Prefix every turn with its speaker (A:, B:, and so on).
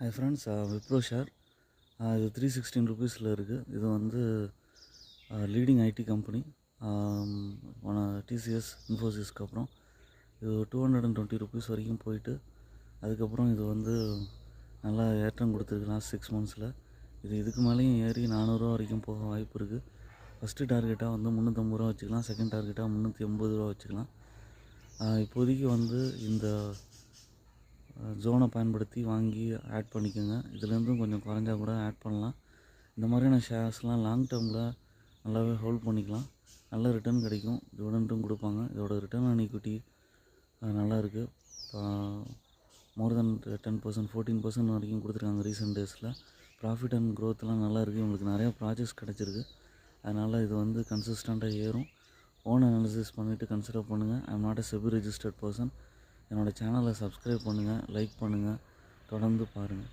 A: Hi friends, Wipro share இது 316 rupeesல இருக்குது. இது வந்து லீடிங் ஐடி கம்பெனி டிசிஎஸ் இன்ஃபோசிஸ்க்கு அப்புறம் இது 220 rupees வரைக்கும் போயிட்டு அதுக்கப்புறம் இது வந்து நல்லா ஏற்றம் கொடுத்துருக்கு லாஸ்ட் 6 monthஸில். இதுக்கு மேலேயும் ஏறி 400 ரூபா வரைக்கும் போக வாய்ப்பு இருக்குது. ஃபஸ்ட்டு டார்கெட்டாக வந்து 350 ரூபா வச்சுக்கலாம், செகண்ட் டார்கெட்டாக 380 ரூபா வச்சுக்கலாம். இப்போதைக்கு வந்து இந்த ஜோனை பயன்படுத்தி வாங்கி ஆட் பண்ணிக்கோங்க. இதுலேருந்தும் கொஞ்சம் குறைஞ்சா கூட ஆட் பண்ணலாம். இந்த மாதிரியான ஷேர்ஸ்லாம் லாங் டேர்மில் நல்லாவே ஹோல்ட் பண்ணிக்கலாம். நல்ல ரிட்டர்ன் கிடைக்கும், டிவிடெண்டும் கொடுப்பாங்க. இதோட ரிட்டர்ன் ஆன் ஈக்விட்டி நல்லா இருக்குது. மோர் தென் 10%, 14% வரைக்கும் கொடுத்துருக்காங்க ரீசெண்ட் டேஸில். ப்ராஃபிட் அண்ட் க்ரோத்லாம் நல்லா இருக்குது. உங்களுக்கு நிறையா ப்ராஜெக்ட்ஸ் கிடச்சிருக்கு. அதனால் இது வந்து கன்சிஸ்டண்ட்டாக ஏறும். ஓன் அனாலிசிஸ் பண்ணிவிட்டு கன்சிடர் பண்ணுங்கள். I am not a SEBI registered person. என்னோடய சேனலை சப்ஸ்கிரைப் பண்ணுங்கள், லைக் பண்ணுங்கள், தொடர்ந்து பாருங்கள்.